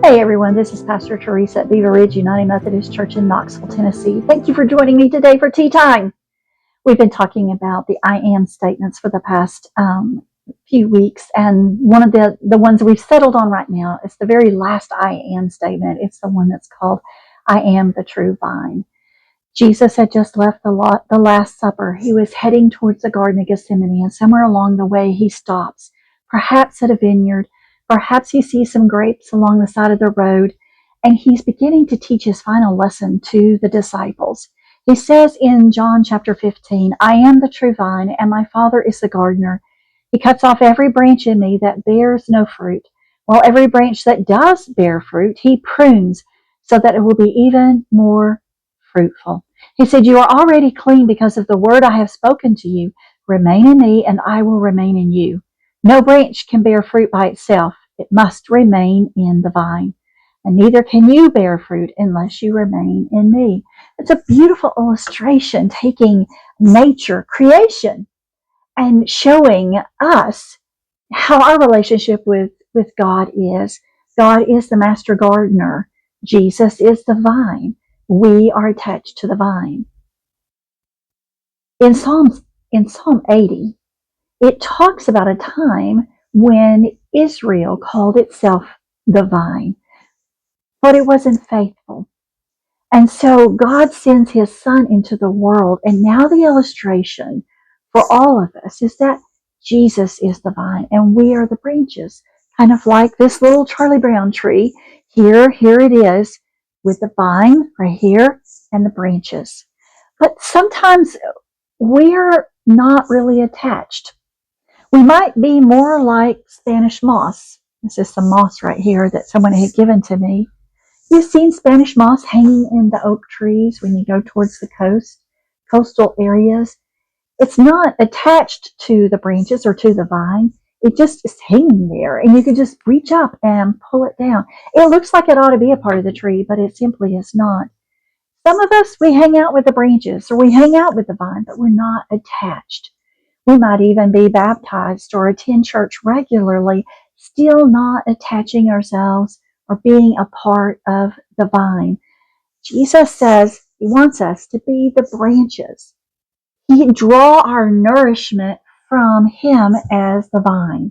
Hey everyone, this is Pastor Teresa at Beaver Ridge United Methodist Church in Knoxville, Tennessee. Thank you for joining me today for tea time. We've been talking about the I am statements for the past few weeks, and one of the ones we've settled on right now is the very last I am statement. It's the one that's called, I am the true vine. Jesus had just left the Last Supper. He was heading towards the Garden of Gethsemane, and somewhere along the way he stops, perhaps at a vineyard. Perhaps he sees some grapes along the side of the road, and he's beginning to teach his final lesson to the disciples. He says in John chapter 15, I am the true vine, and my Father is the gardener. He cuts off every branch in me that bears no fruit, while every branch that does bear fruit, he prunes so that it will be even more fruitful. He said, you are already clean because of the word I have spoken to you. Remain in me, and I will remain in you. No branch can bear fruit by itself. It must remain in the vine. And neither can you bear fruit unless you remain in me. It's a beautiful illustration taking nature, creation, and showing us how our relationship with God is. God is the master gardener. Jesus is the vine. We are attached to the vine. In Psalm 80, it talks about a time when Israel called itself the vine, but it wasn't faithful. And so God sends his son into the world. And now the illustration for all of us is that Jesus is the vine and we are the branches. Kind of like this little Charlie Brown tree. Here it is with the vine right here and the branches. But sometimes we're not really attached. We might be more like Spanish moss. This is some moss right here that someone had given to me. You've seen Spanish moss hanging in the oak trees when you go towards the coastal areas. It's not attached to the branches or to the vine. It just is hanging there, and you can just reach up and pull it down. It looks like it ought to be a part of the tree, but it simply is not. Some of us, we hang out with the branches or we hang out with the vine, but we're not attached. We might even be baptized or attend church regularly, still not attaching ourselves or being a part of the vine. Jesus says he wants us to be the branches. He draw our nourishment from him as the vine.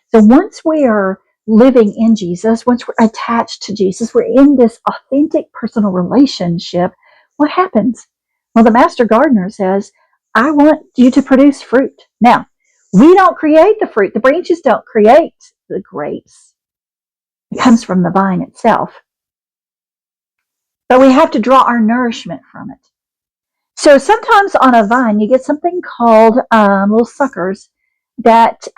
So once we are living in Jesus, once we're attached to Jesus, we're in this authentic personal relationship, what happens? Well, the master gardener says, I want you to produce fruit. Now, we don't create the fruit. The branches don't create the grapes. It comes from the vine itself. But we have to draw our nourishment from it. So sometimes on a vine, you get something called little suckers that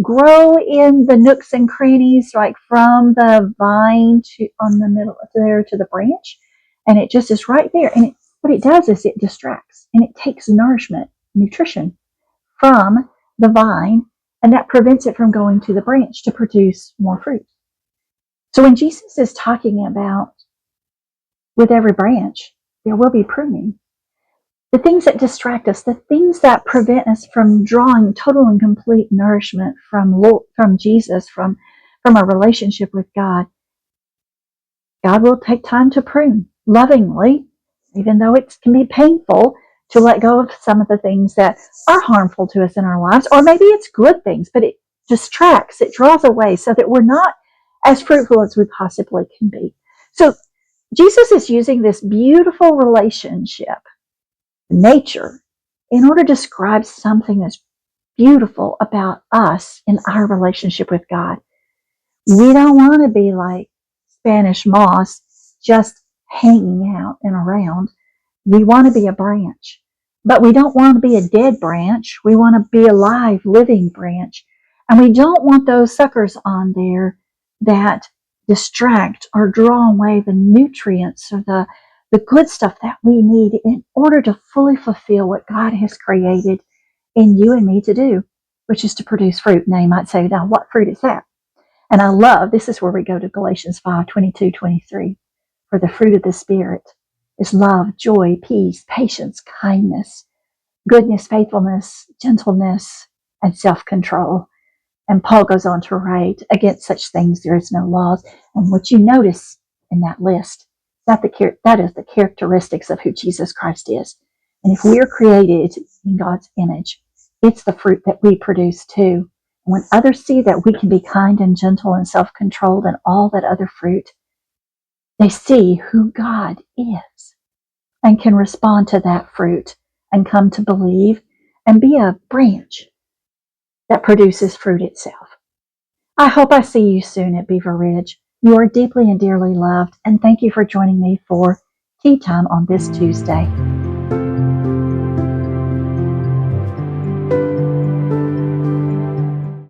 grow in the nooks and crannies, like from the vine to on the middle there to the branch. And it just is right there. And what it does is it distracts and it takes nourishment, nutrition from the vine, and that prevents it from going to the branch to produce more fruit. So when Jesus is talking about with every branch, there will be pruning. The things that distract us, the things that prevent us from drawing total and complete nourishment from Jesus, from a relationship with God, God will take time to prune lovingly, even though it can be painful to let go of some of the things that are harmful to us in our lives, or maybe it's good things, but it distracts, it draws away so that we're not as fruitful as we possibly can be. So Jesus is using this beautiful relationship, nature, in order to describe something that's beautiful about us in our relationship with God. We don't want to be like Spanish moss, just hanging out and around. We want to be a branch, but we don't want to be a dead branch. We want to be a live, living branch. And we don't want those suckers on there that distract or draw away the nutrients or the good stuff that we need in order to fully fulfill what God has created in you and me to do, which is to produce fruit. Now you might say, now what fruit is that? And I love, this is where we go to Galatians 5:22-23. For the fruit of the Spirit is love, joy, peace, patience, kindness, goodness, faithfulness, gentleness, and self-control. And Paul goes on to write, against such things there is no laws. And what you notice in that list, that is the characteristics of who Jesus Christ is. And if we are created in God's image, it's the fruit that we produce too. When others see that we can be kind and gentle and self-controlled and all that other fruit, they see who God is and can respond to that fruit and come to believe and be a branch that produces fruit itself. I hope I see you soon at Beaver Ridge. You are deeply and dearly loved, and thank you for joining me for Tea Time on this Tuesday.